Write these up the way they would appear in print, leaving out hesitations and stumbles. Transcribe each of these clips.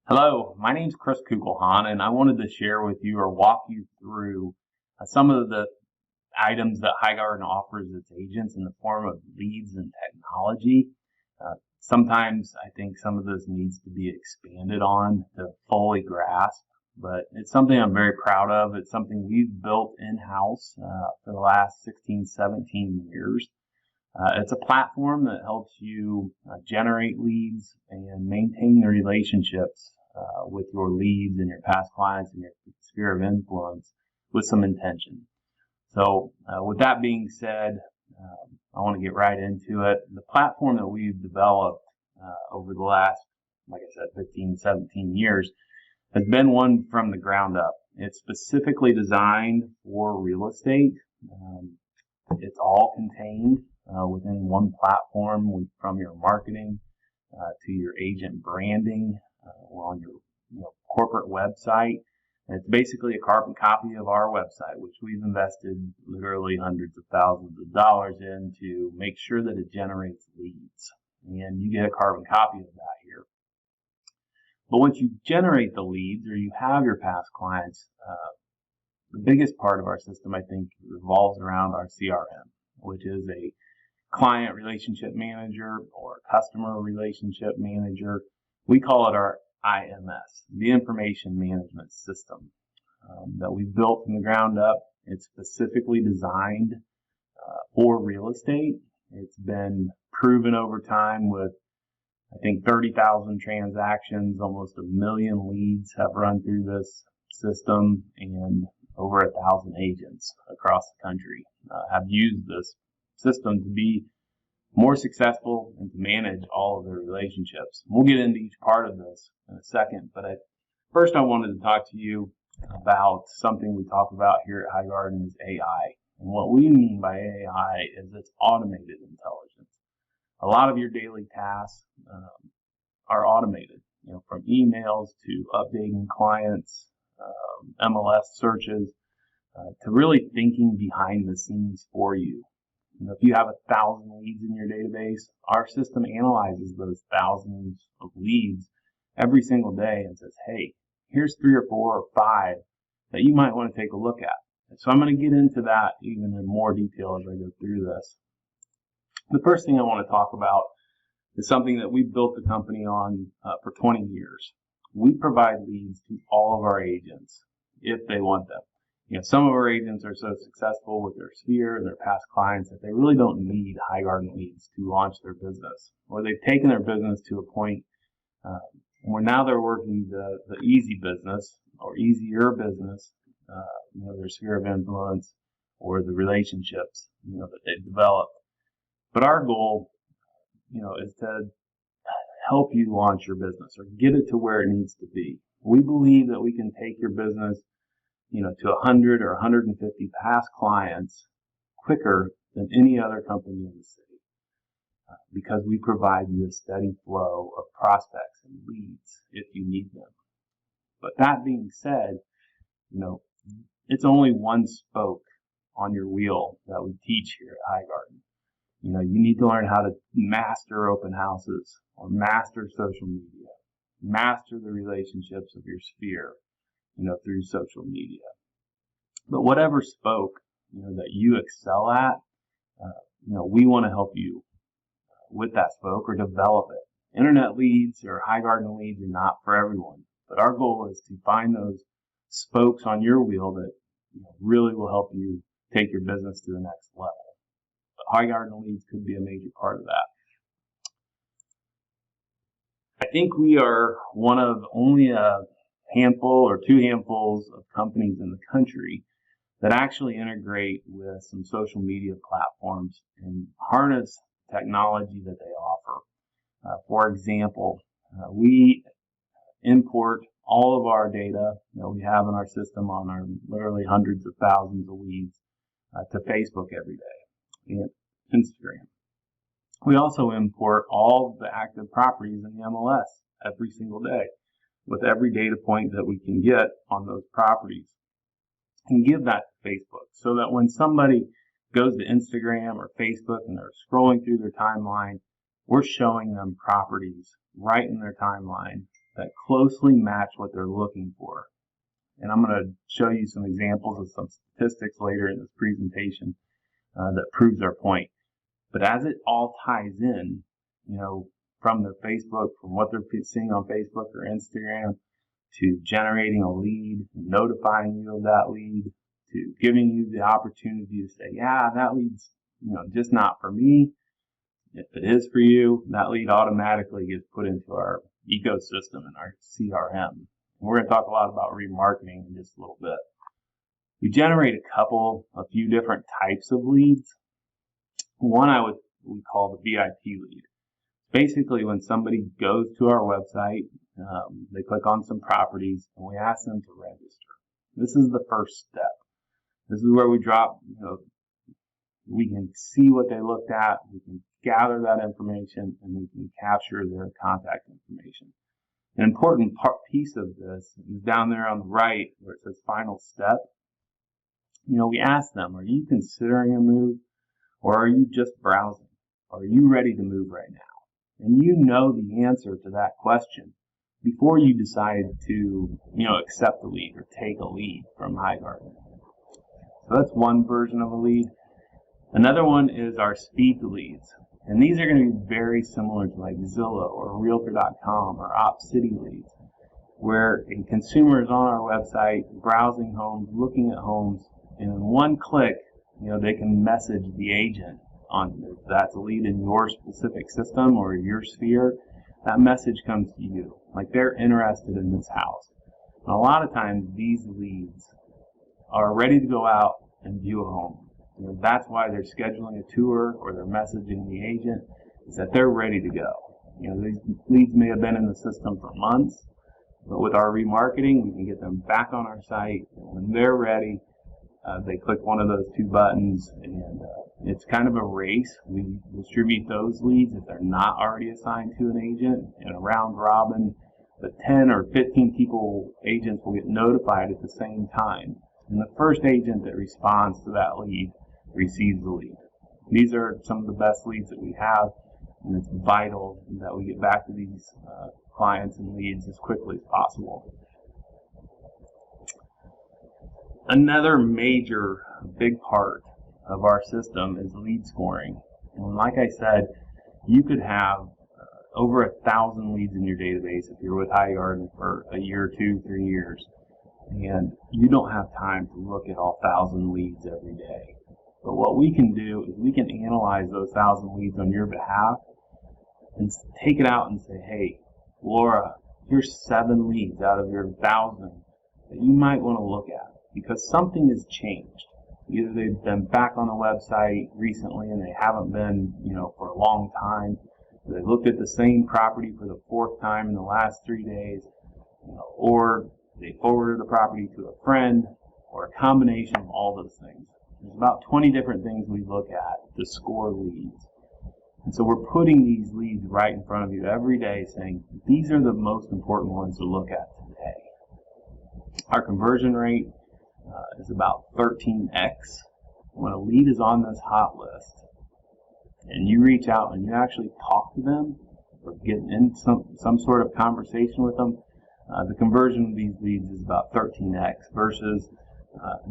Hello, my name's Chris Kugelhahn, and I wanted to share with you or walk you through some of the items that Highgarden offers its agents in the form of leads and technology. Sometimes I think some of this needs to be expanded on to fully grasp, but it's something I'm very proud of. It's something we've built in-house for the last 16, 17 years. It's a platform that helps you generate leads and maintain the relationships with your leads and your past clients and your sphere of influence with some intention. So with that being said, I want to get right into it. The platform that we've developed over the last, like I said, 15, 17 years has been one from the ground up. It's specifically designed for real estate. It's all contained within one platform, from your marketing to your agent branding on your corporate website. And it's basically a carbon copy of our website, which we've invested literally hundreds of thousands of dollars in to make sure that it generates leads. And you get a carbon copy of that here. But once you generate the leads or you have your past clients, the biggest part of our system, I think, revolves around our CRM, which is a client relationship manager or customer relationship manager. We call it our IMS, the information management system that we built from the ground up. It's specifically designed for real estate. It's been proven over time with, I think, 30,000 transactions, almost 1 million leads have run through this system, and over 1,000 agents across the country have used this system to be more successful and to manage all of their relationships. We'll get into each part of this in a second, but first I wanted to talk to you about something we talk about here at Highgarden is AI. And what we mean by AI is it's automated intelligence. A lot of your daily tasks are automated, from emails to updating clients, MLS searches, to really thinking behind the scenes for you. If you have 1,000 leads in your database, our system analyzes those thousands of leads every single day and says, hey, here's 3 or 4 or 5 that you might want to take a look at. And so I'm going to get into that even in more detail as I go through this. The first thing I want to talk about is something that we've built the company on for 20 years. We provide leads to all of our agents if they want them. Some of our agents are so successful with their sphere and their past clients that they really don't need Highgarden leads to launch their business, or they've taken their business to a point where now they're working the easy business or easier business, their sphere of influence or the relationships, that they've developed. But our goal, is to help you launch your business or get it to where it needs to be. We believe that we can take your business to 100 or 150 past clients quicker than any other company in the city because we provide you a steady flow of prospects and leads if you need them. But that being said, it's only one spoke on your wheel that we teach here at Highgarden. You need to learn how to master open houses or master social media, master the relationships of your sphere, through social media. But whatever spoke, that you excel at, we want to help you with that spoke or develop it. Internet leads or Highgarden leads are not for everyone, but our goal is to find those spokes on your wheel that really will help you take your business to the next level. But Highgarden leads could be a major part of that. I think we are one of only a handful or 2 handfuls of companies in the country that actually integrate with some social media platforms and harness technology that they offer. For example, we import all of our data that we have in our system on our literally hundreds of thousands of leads to Facebook every day and Instagram. We also import all the active properties in the MLS every single day with every data point that we can get on those properties and give that to Facebook so that when somebody goes to Instagram or Facebook and they're scrolling through their timeline, we're showing them properties right in their timeline that closely match what they're looking for. And I'm going to show you some examples of some statistics later in this presentation that proves our point. But as it all ties in, from their Facebook, from what they're seeing on Facebook or Instagram, to generating a lead, notifying you of that lead, to giving you the opportunity to say, yeah, that lead's, just not for me. If it is for you, that lead automatically gets put into our ecosystem and our CRM. And we're going to talk a lot about remarketing in just a little bit. We generate a few different types of leads. One we call the VIP lead. Basically, when somebody goes to our website, they click on some properties, and we ask them to register. This is the first step. This is where we drop, we can see what they looked at, we can gather that information, and we can capture their contact information. An important piece of this is down there on the right where it says final step. We ask them, are you considering a move, or are you just browsing? Are you ready to move right now? And you know the answer to that question before you decide to, accept the lead or take a lead from Highgarden. So that's one version of a lead. Another one is our speed leads. And these are going to be very similar to like Zillow or Realtor.com or OpCity leads, where a consumer is on our website, browsing homes, looking at homes, and in one click, they can message the agent on if that's a lead in your specific system or your sphere. That message comes to you, like they're interested in this house. And a lot of times these leads are ready to go out and view a home. That's why they're scheduling a tour or they're messaging the agent, is that they're ready to go. These leads may have been in the system for months, but with our remarketing, we can get them back on our site. And when they're ready, they click one of those two buttons, and it's kind of a race. We distribute those leads if they're not already assigned to an agent in a round robin. But 10 or 15 agents will get notified at the same time. And the first agent that responds to that lead receives the lead. These are some of the best leads that we have, and it's vital that we get back to these clients and leads as quickly as possible. Another major big part of our system is lead scoring. And like I said, you could have over 1,000 leads in your database if you're with Highgarden for a year, 2, 3 years. And you don't have time to look at all 1,000 leads every day. But what we can do is we can analyze those 1,000 leads on your behalf and take it out and say, hey, Laura, here's 7 leads out of your 1,000 that you might want to look at because something has changed. Either they've been back on the website recently and they haven't been, for a long time. Or they looked at the same property for the 4th time in the last 3 days, or they forwarded the property to a friend, or a combination of all those things. There's about 20 different things we look at to score leads. And so we're putting these leads right in front of you every day saying, these are the most important ones to look at today. Our conversion rate is about 13x. When a lead is on this hot list, and you reach out and you actually talk to them, or get in some sort of conversation with them, the conversion of these leads is about 13x versus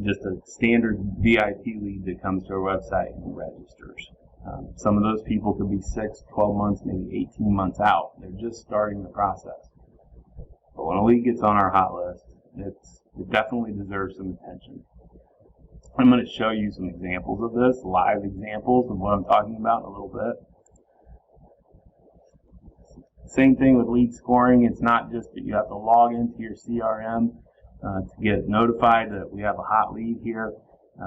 just a standard VIP lead that comes to our website and registers. Some of those people could be 6, 12 months, maybe 18 months out. They're just starting the process. But when a lead gets on our hot list, it definitely deserves some attention. I'm going to show you some examples of this, live examples of what I'm talking about in a little bit. Same thing with lead scoring. It's not just that you have to log into your CRM to get notified that we have a hot lead here.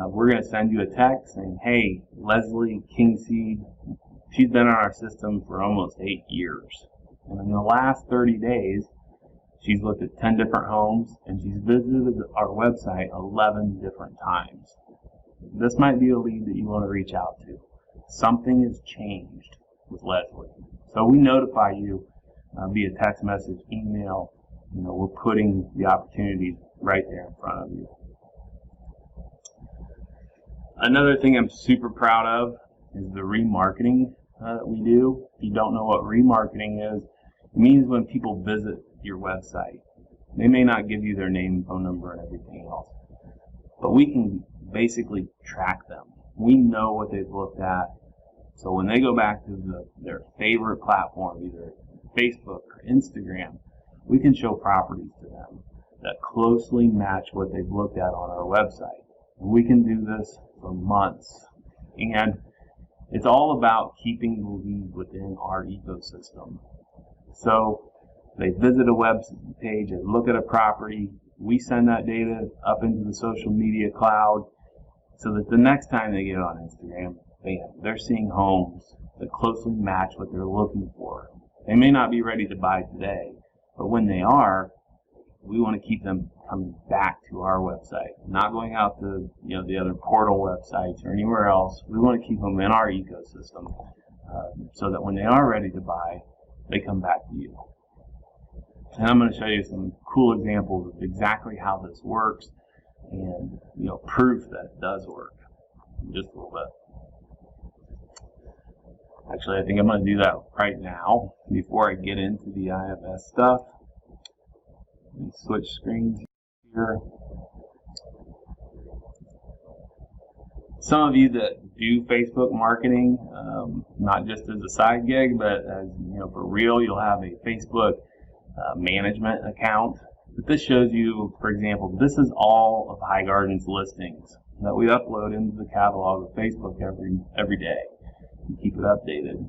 We're going to send you a text saying, hey, Leslie Kingseed, she's been on our system for almost 8 years. And in the last 30 days, she's looked at 10 different homes and she's visited our website 11 different times. This might be a lead that you want to reach out to. Something has changed with Leslie. So we notify you via text message, email. We're putting the opportunities right there in front of you. Another thing I'm super proud of is the remarketing that we do. If you don't know what remarketing is, it means when people visit your website. They may not give you their name, phone number, and everything else, but we can basically track them. We know what they've looked at. So when they go back to their favorite platform, either Facebook or Instagram, we can show properties to them that closely match what they've looked at on our website. And we can do this for months. And it's all about keeping the lead within our ecosystem. So they visit a web page and look at a property. We send that data up into the social media cloud so that the next time they get on Instagram, bam, they're seeing homes that closely match what they're looking for. They may not be ready to buy today, but when they are, we want to keep them coming back to our website, not going out to the other portal websites or anywhere else. We want to keep them in our ecosystem so that when they are ready to buy, they come back to you. And I'm going to show you some cool examples of exactly how this works and proof that it does work in just a little bit. Actually, I think I'm going to do that right now before I get into the IFS stuff. Let me switch screens here. Some of you that do Facebook marketing, not just as a side gig, but as for real, you'll have a Facebook management account. But this shows you, for example, this is all of Highgarden's listings that we upload into the catalog of Facebook every day and keep it updated.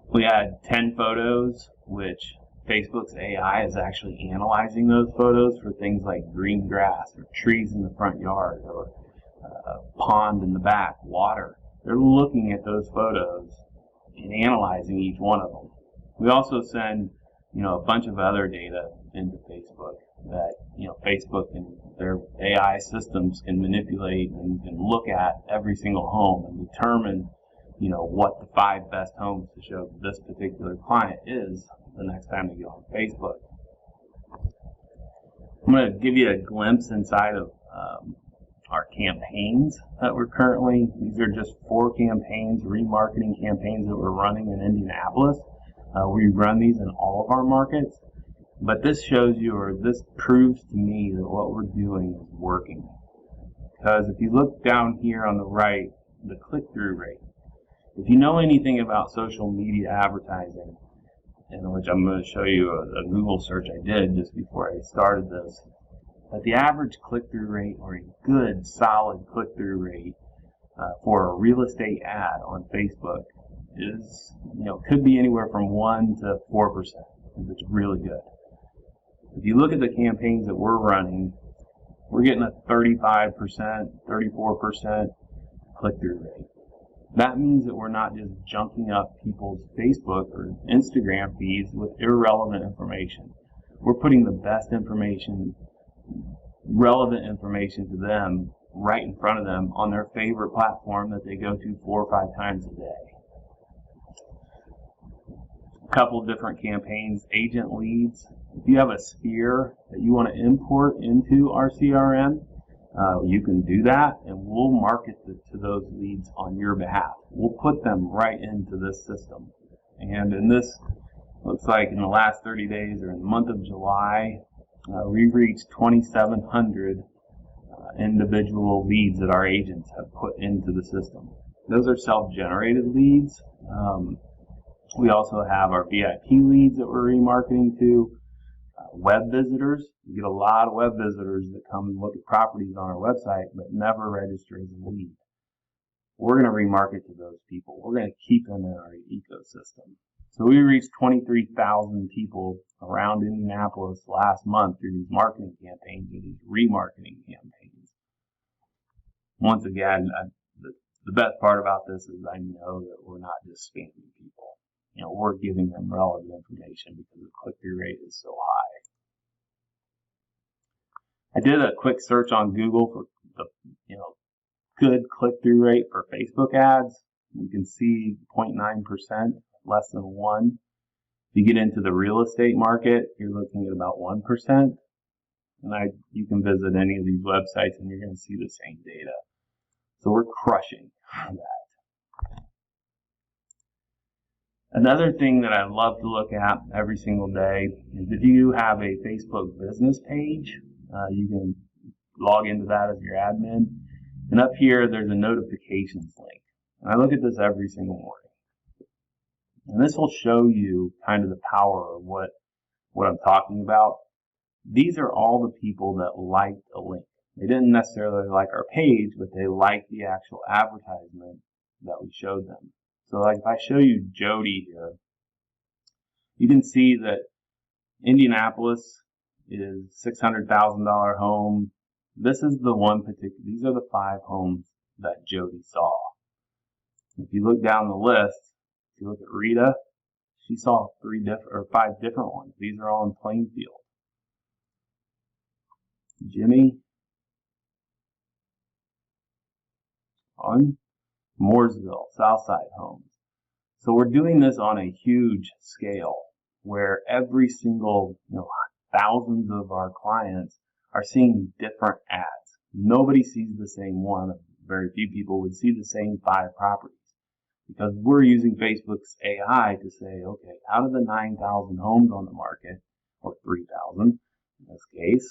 We add 10 photos, which Facebook's AI is actually analyzing those photos for things like green grass or trees in the front yard or a pond in the back, water. They're looking at those photos and analyzing each one of them. We also send a bunch of other data into Facebook that Facebook and their AI systems can manipulate and can look at every single home and determine what the 5 best homes to show this particular client is the next time they go on Facebook. I'm going to give you a glimpse inside of our campaigns that we're currently, these are just 4 campaigns, remarketing campaigns that we're running in Indianapolis. We run these in all of our markets, but this shows you, or this proves to me, that what we're doing is working. Because if you look down here on the right, the click-through rate, if you know anything about social media advertising, in which I'm going to show you a Google search I did just before I started this, that the average click-through rate, or a good, solid click-through rate for a real estate ad on Facebook is, could be anywhere from 1 to 4%, if it's really good. If you look at the campaigns that we're running, we're getting a 35%, 34% click-through rate. That means that we're not just junking up people's Facebook or Instagram feeds with irrelevant information. We're putting the best information, relevant information to them right in front of them on their favorite platform that they go to 4 or 5 times a day. A couple of different campaigns, agent leads. If you have a sphere that you want to import into our CRM, you can do that, and we'll market to those leads on your behalf. We'll put them right into this system. And in this, looks like in the last 30 days, or in the month of July, we've reached 2,700 individual leads that our agents have put into the system. Those are self-generated leads. We also have our VIP leads that we're remarketing to. Web visitors. We get a lot of web visitors that come and look at properties on our website but never register as a lead. We're going to remarket to those people. We're going to keep them in our ecosystem. So we reached 23,000 people around Indianapolis last month through these marketing campaigns or these remarketing campaigns. Once again, the best part about this is I know that we're not just spamming people. We're giving them relevant information because the click-through rate is so high. I did a quick search on Google for the good click-through rate for Facebook ads. You can see 0.9%, less than 1. If you get into the real estate market, you're looking at about 1%. And you can visit any of these websites and you're going to see the same data. So we're crushing that. Another thing that I love to look at every single day is if you have a Facebook business page, you can log into that as your admin. And up here, there's a notifications link. And I look at this every single morning. And this will show you kind of the power of what I'm talking about. These are all the people that liked a link. They didn't necessarily like our page, but they liked the actual advertisement that we showed them. So like if I show you Jody here, you can see that Indianapolis is $600,000 home. This is the one particular, these are the 5 homes that Jody saw. If you look down the list, if you look at Rita, she saw 5 different ones. These are all in Plainfield. Jimmy on Mooresville, Southside homes. So we're doing this on a huge scale where every single, thousands of our clients are seeing different ads. Nobody sees the same one. Very few people would see the same 5 properties because we're using Facebook's AI to say, okay, out of the 9,000 homes on the market, or 3,000 in this case,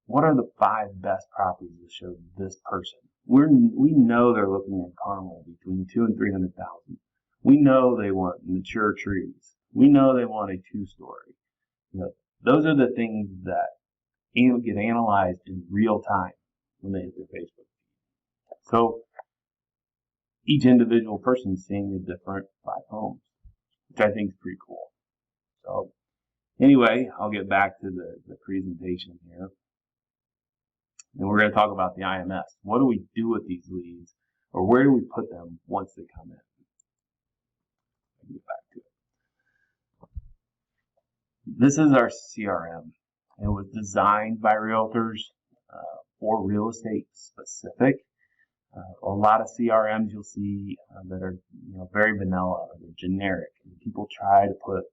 what are the 5 best properties to show this person? We know they're looking in Carmel between 200,000 and 300,000. We know they want mature trees. We know they want a 2-story. Those are the things that get analyzed in real time when they hit their Facebook. So each individual person is seeing a different 5 homes, which I think is pretty cool. So anyway, I'll get back to the presentation here. And we're going to talk about the IMS. What do we do with these leads, or where do we put them once they come in? I'll get back to it. This is our CRM. It was designed by realtors for real estate specific. A lot of CRMs you'll see that are very vanilla or generic, and people try to put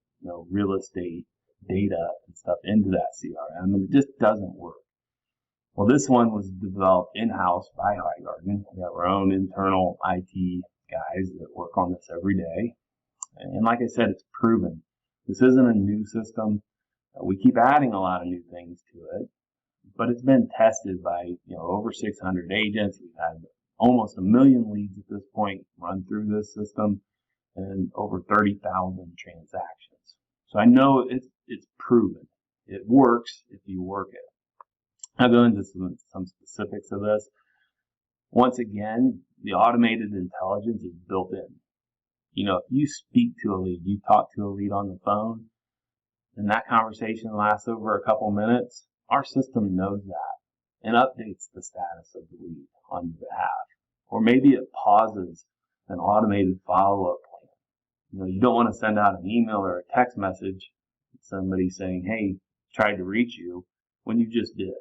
real estate data and stuff into that CRM, and it just doesn't work. Well, this one was developed in-house by Highgarden. We have our own internal IT guys that work on this every day. And like I said, it's proven. This isn't a new system. We keep adding a lot of new things to it, but it's been tested by over 600 agents. We've had almost 1 million leads at this point run through this system and over 30,000 transactions. So I know it's proven. It works if you work it. I'll go into some specifics of this. Once again, the automated intelligence is built in. If you speak to a lead, you talk to a lead on the phone, and that conversation lasts over a couple minutes, our system knows that and updates the status of the lead on your behalf. Or maybe it pauses an automated follow-up plan. You don't want to send out an email or a text message to somebody saying, hey, tried to reach you, when you just did.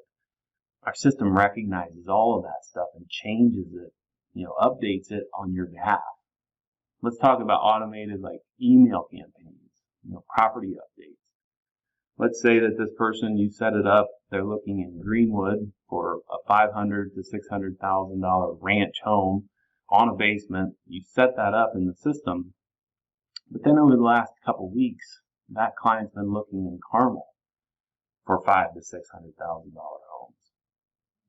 Our system recognizes all of that stuff and changes it, updates it on your behalf. Let's talk about automated email campaigns, property updates. Let's say that this person, you set it up, they're looking in Greenwood for a $500,000 to $600,000 ranch home on a basement. You set that up in the system, but then over the last couple weeks, that client's been looking in Carmel for $500,000 to $600,000 homes.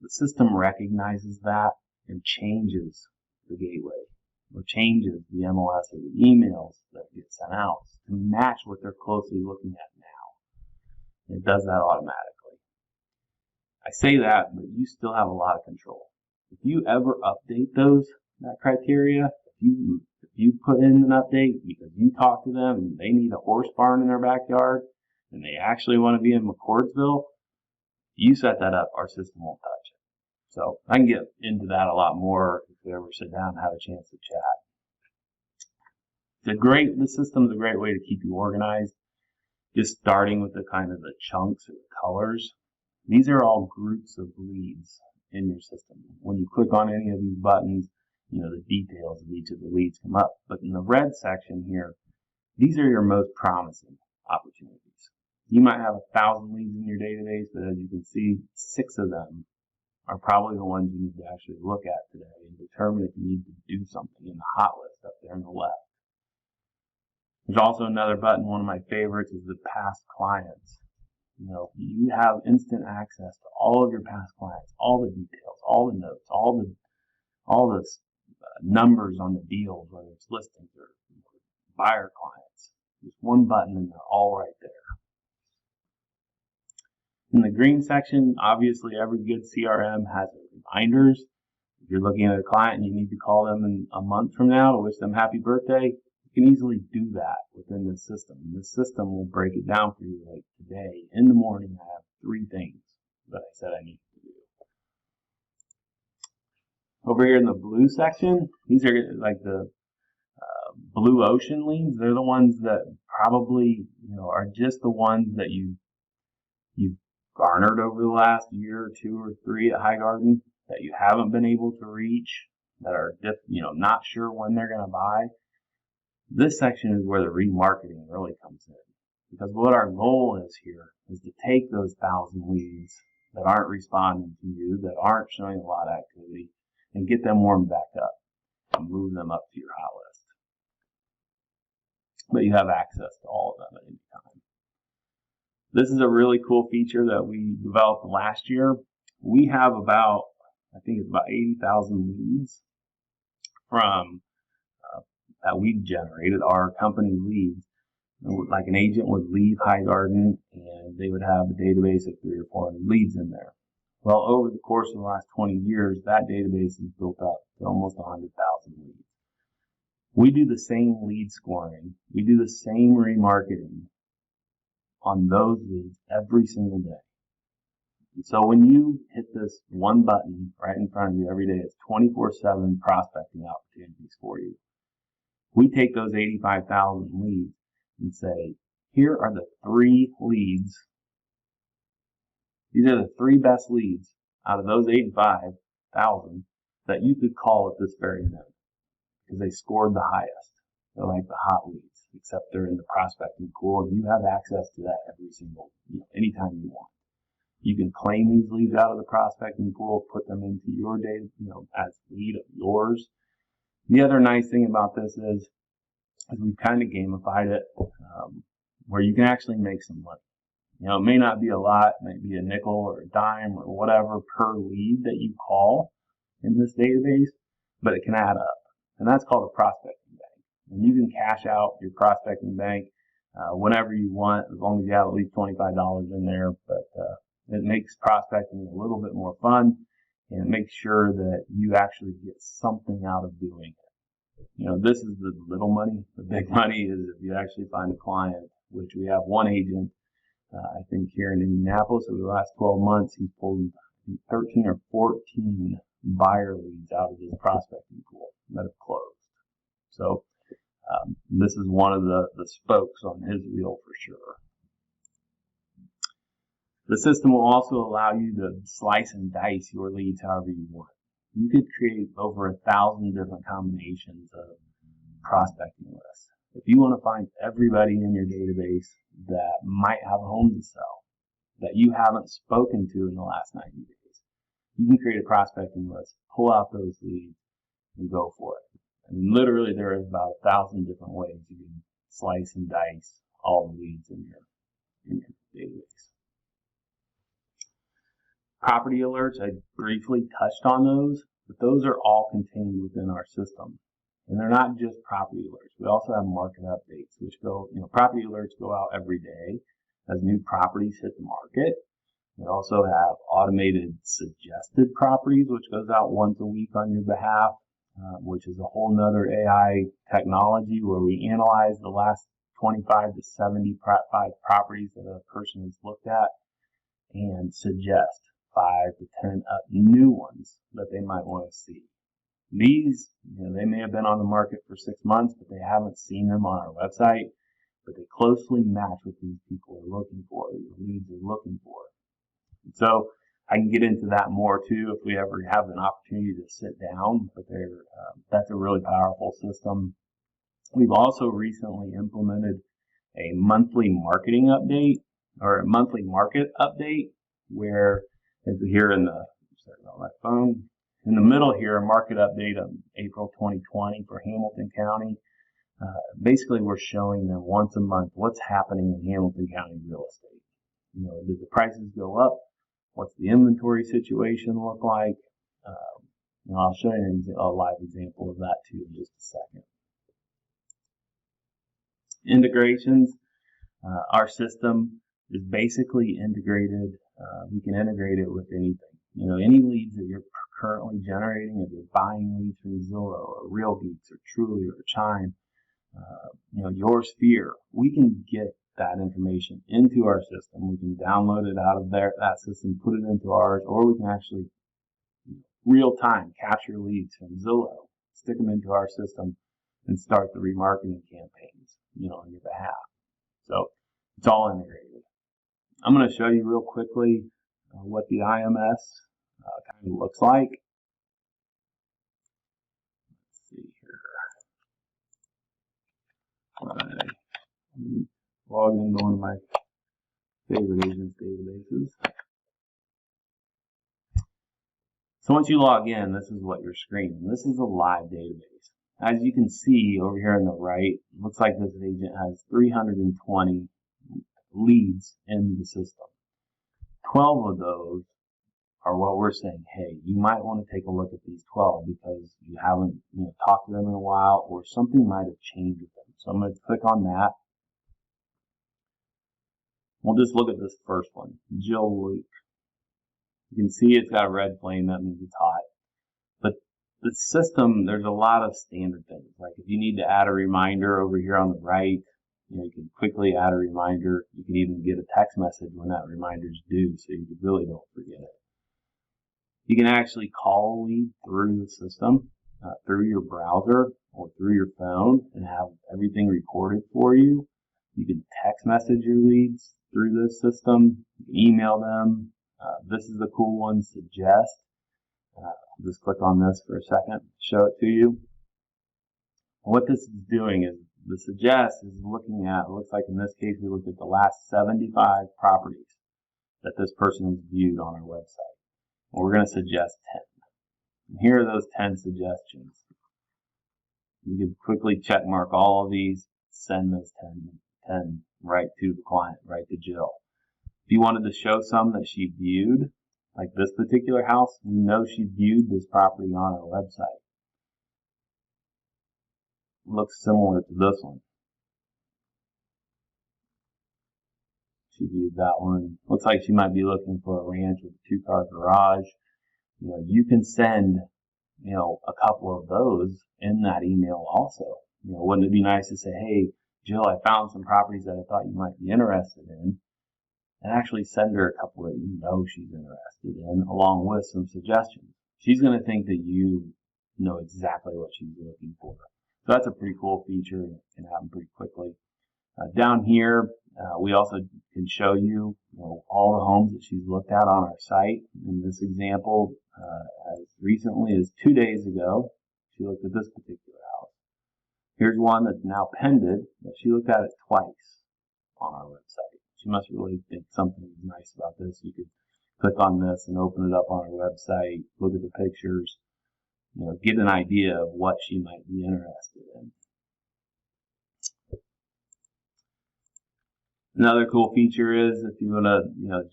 The system recognizes that and changes the gateway, or changes the MLS or the emails that get sent out to match what they're closely looking at now. It does that automatically. I say that, but you still have a lot of control. If you ever update that criteria, if you put in an update because you talk to them and they need a horse barn in their backyard and they actually want to be in McCordsville, you set that up, our system won't touch it. So I can get into that a lot more if we ever sit down and have a chance to chat. The system is a great way to keep you organized. Just starting with the kind of the chunks or the colors. These are all groups of leads in your system. When you click on any of these buttons, the details of each of the leads come up. But in the red section here, these are your most promising opportunities. You might have 1,000 leads in your database, but as you can see, 6 of them are probably the ones you need to actually look at today and determine if you need to do something in the hot list up there on the left. There's also another button, one of my favorites, is the past clients. You have instant access to all of your past clients, all the details, all the notes, all the numbers on the deals, whether it's listings or buyer clients. Just one button and they're all right there. In the green section, obviously every good CRM has reminders. If you're looking at a client and you need to call them in a month from now to wish them happy birthday, you can easily do that within this system. And this system will break it down for you, like today, in the morning, I have 3 things that I said I need to do. Over here in the blue section, these are like the blue ocean leads. They're the ones that probably, are just the ones that you've garnered over the last year or 2 or 3 at Highgarden that you haven't been able to reach, that are not sure when they're going to buy. This section is where the remarketing really comes in, because what our goal is here is to take those 1,000 leads that aren't responding to you, that aren't showing a lot of activity, and get them warmed back up and move them up to your hot list. But you have access to all of them at any time. This is a really cool feature that we developed last year. We have about 80,000 leads from that we've generated, our company leads. Like an agent would leave Highgarden and they would have a database of 300 or 400 leads in there. Well, over the course of the last 20 years, that database is built up to almost 100,000 leads. We do the same lead scoring. We do the same remarketing on those leads every single day. And so when you hit this one button right in front of you every day, it's 24/7 prospecting opportunities for you. We take those 85,000 leads and say, here are the 3 leads. These are the 3 best leads out of those 85,000 that you could call at this very minute, because they scored the highest. They're like the hot leads, except they're in the prospecting pool, and you have access to that every single, anytime you want. You can claim these leads out of the prospecting pool, put them into your data, as lead of yours. The other nice thing about this is we've kind of gamified it, where you can actually make some money. It may not be a lot, it might be a nickel or a dime or whatever per lead that you call in this database, but it can add up. And that's called a prospecting bank. And you can cash out your prospecting bank whenever you want, as long as you have at least $25 in there. But it makes prospecting a little bit more fun, and it makes sure that you actually get something out of doing it. This is the little money. The big money is if you actually find a client, which we have one agent, I think here in Indianapolis over the last 12 months, he's pulled 13 or 14 buyer leads out of his prospecting pool that have closed. So this is one of the spokes on his wheel for sure. The system will also allow you to slice and dice your leads however you want. You could create over 1,000 different combinations of prospecting lists. If you want to find everybody in your database that might have a home to sell that you haven't spoken to in the last 90 days, you can create a prospecting list, pull out those leads, and go for it. Literally, there is about 1,000 different ways you can slice and dice all the leads in your database. Property alerts, I briefly touched on those, but those are all contained within our system. And they're not just property alerts. We also have market updates, which property alerts go out every day as new properties hit the market. We also have automated suggested properties, which goes out once a week on your behalf, which is a whole nother AI technology where we analyze the last 25 to 75 properties that a person has looked at and suggest 5 to 10 new ones that they might want to see. These, they may have been on the market for 6 months, but they haven't seen them on our website, but they closely match what these people are looking for, your leads are looking for. And so I can get into that more too if we ever have an opportunity to sit down, but that's a really powerful system. We've also recently implemented a monthly marketing update, or a monthly market update, where here in the, on my phone, in the middle here, a market update of April 2020 for Hamilton County. Basically, we're showing them once a month what's happening in Hamilton County real estate. Did the prices go up? What's the inventory situation look like? I'll show you a live example of that too in just a second. Integrations. Our system is basically integrated. We can integrate it with anything. Any leads that you're currently generating, if you're buying leads from Zillow or RealGeeks or Truly or Chime, your Sphere, we can get that information into our system. We can download it out of that system, put it into ours, or we can actually real time capture leads from Zillow, stick them into our system, and start the remarketing campaigns, on your behalf. So it's all integrated. I'm going to show you real quickly what the IMS kind of looks like. Let's see here. Let me log into one of my favorite agents databases. So once you log in, this is what you're screening. This is a live database. As you can see over here on the right, it looks like this agent has 320 leads in the system. 12 of those are what we're saying, hey, you might want to take a look at these 12 because you haven't talked to them in a while or something might have changed with them. So I'm going to click on that. We'll just look at this first one, Jill Luke. You can see it's got a red flame, that means it's hot. But the system, there's a lot of standard things. Like if you need to add a reminder over here on the right, you can quickly add a reminder. You can even get a text message when that reminder is due so you really don't forget it. You can actually call a lead through the system, through your browser or through your phone and have everything recorded for you. You can text message your leads through this system, email them. This is a cool one, Suggest. Just click on this for a second, show it to you. What this is doing is the Suggest is looking at, it looks like in this case we looked at the last 75 properties that this person has viewed on our website. And we're going to suggest 10. And here are those 10 suggestions. You can quickly check mark all of these, send those 10 right to the client, right to Jill. If you wanted to show some that she viewed, like this particular house, we know she viewed this property on our website. Looks similar to this one. She viewed that one. Looks like she might be looking for a ranch with a 2-car garage. You can send, a couple of those in that email also. Wouldn't it be nice to say, hey, Jill, I found some properties that I thought you might be interested in, and actually send her a couple that she's interested in, along with some suggestions. She's going to think that you know exactly what she's looking for. So that's a pretty cool feature and it can happen pretty quickly. Down here, we also can show you, all the homes that she's looked at on our site. In this example, as recently as 2 days ago, she looked at this particular house. Here's one that's now pended, but she looked at it twice on our website. She must really think something is nice about this. You could click on this and open it up on our website, look at the pictures, get an idea of what she might be interested in. Another cool feature is if you want to,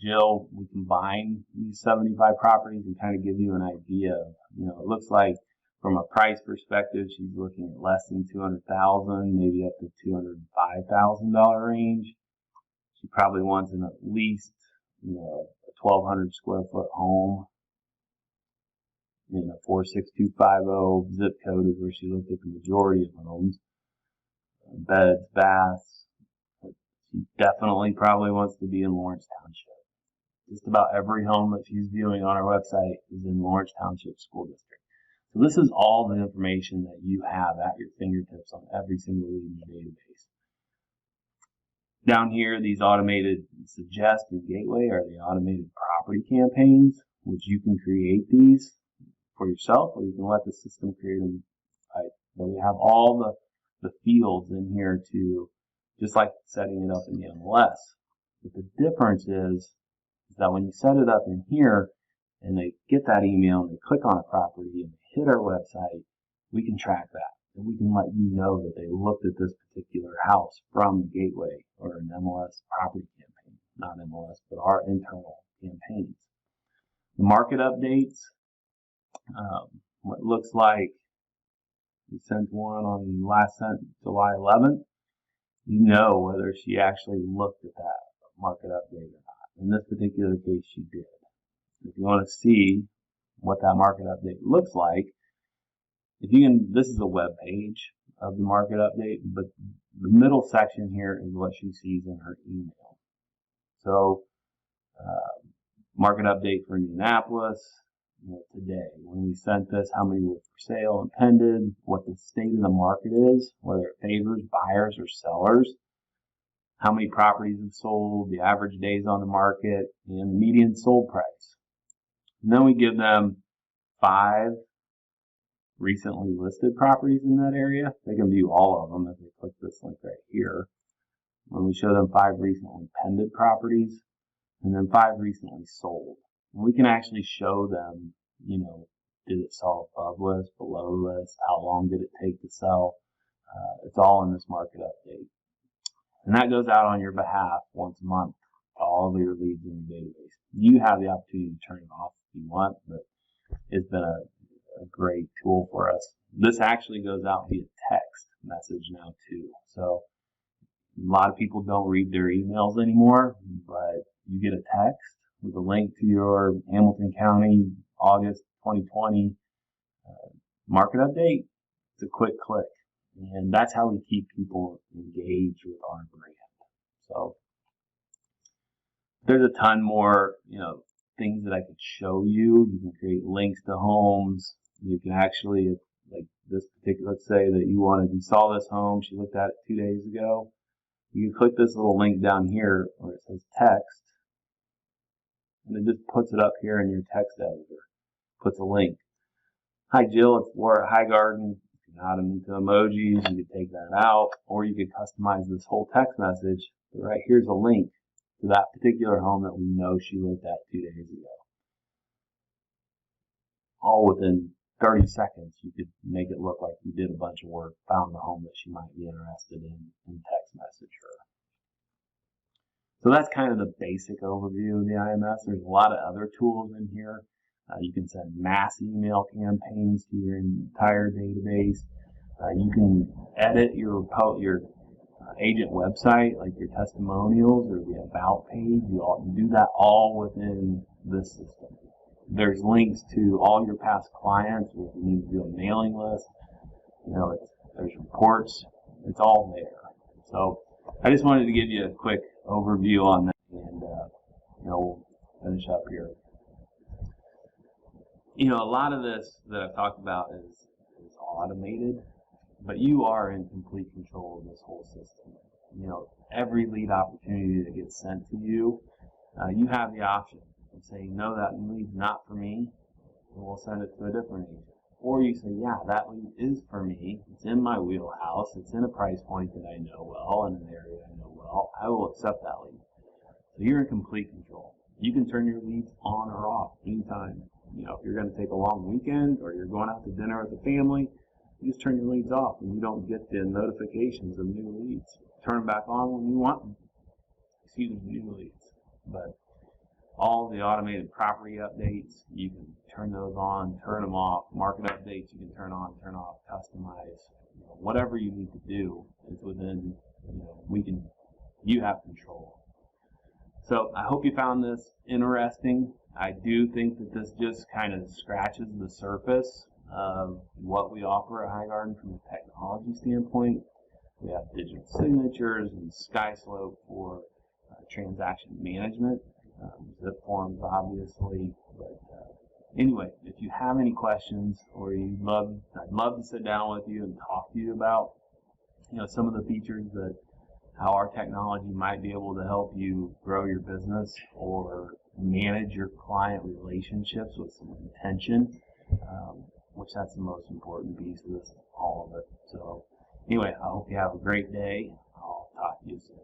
Jill, we combine these 75 properties and kind of give you an idea of, it looks like from a price perspective, she's looking at less than $200,000, maybe up to $205,000 range. She probably wants at least, a 1,200 square foot home. 46250 zip code is where she looked at the majority of homes. Beds, baths. She definitely probably wants to be in Lawrence Township. Just about every home that she's viewing on our website is in Lawrence Township School District. So this is all the information that you have at your fingertips on every single lead in the database. Down here, these automated Suggest and Gateway are the automated property campaigns, which you can create these for yourself, or you can let the system create them. Right? So we have all the fields in here to, just like setting it up in the MLS. But the difference is that when you set it up in here, and they get that email and they click on a property and they hit our website, we can track that. and we can let you know that they looked at this particular house from the gateway or an MLS property campaign, not MLS, but our internal campaigns. The market updates, what looks like we sent one on July 11th. You know whether she actually looked at that market update or not. In this particular case, she did. If you want to see what that market update looks like, if you can, this is a web page of the market update, but the middle section here is what she sees in her email. So, market update for Indianapolis, today. When we sent this, how many were for sale and pending, what the state of the market is, whether it favors buyers or sellers, how many properties have sold, the average days on the market, and the median sold price. And then we give them 5 recently listed properties in that area. They can view all of them if they click this link right here. When we show them 5 recently pending properties, and then 5 recently sold. And we can actually show them, did it sell above list, below list, how long did it take to sell. It's all in this market update. And that goes out on your behalf once a month to all of your leads in your database. You have the opportunity to turn it off if you want, but it's been a great tool for us. This actually goes out via text message now too. So a lot of people don't read their emails anymore, but you get a text with a link to your Hamilton County August 2020 market update. It's a quick click, and that's how we keep people engaged with our brand. So there's a ton more, things that I could show you. You can create links to homes. You can actually, like this particular, let's say that you saw this home, she looked at it 2 days ago. You can click this little link down here where it says text, and it just puts it up here in your text editor. Puts a link. Hi Jill, it's Laura at Highgarden. If you're not into emojis, you could take that out, or you could customize this whole text message. But right here's a link to that particular home that we know she looked at 2 days ago. All within 30 seconds, you could make it look like you did a bunch of work, found the home that she might be interested in, and text message her. So that's kind of the basic overview of the IMS. There's a lot of other tools in here. You can send mass email campaigns to your entire database. You can edit your agent website, like your testimonials or the about page. You can do that all within this system. There's links to all your past clients. If you need to do a mailing list, there's reports. It's all there. So I just wanted to give you a quick overview on that, and we'll finish up here. A lot of this that I've talked about is automated, but you are in complete control of this whole system. Every lead opportunity that gets sent to you, you have the option of saying, no, that lead's not for me, and we'll send it to a different agent. Or you say, yeah, that lead is for me. It's in my wheelhouse. It's in a price point that I know well, in an area I know well. I will accept that lead. So you're in complete control. You can turn your leads on or off anytime. If you're going to take a long weekend or you're going out to dinner with the family, you just turn your leads off and you don't get the notifications of new leads. Turn them back on when you want them. New leads. But all the automated property updates, you can turn those on, turn them off. Market updates, you can turn on, turn off, customize. Whatever you need to do is within, you have control. So I hope you found this interesting. I do think that this just kind of scratches the surface of what we offer at Highgarden from a technology standpoint. We have digital signatures and SkySlope for transaction management. Zip forms, obviously. But anyway, if you have any questions or I'd love to sit down with you and talk to you about, some of the features that how our technology might be able to help you grow your business or manage your client relationships with some intention, which that's the most important piece of this, all of it. So anyway, I hope you have a great day. I'll talk to you soon.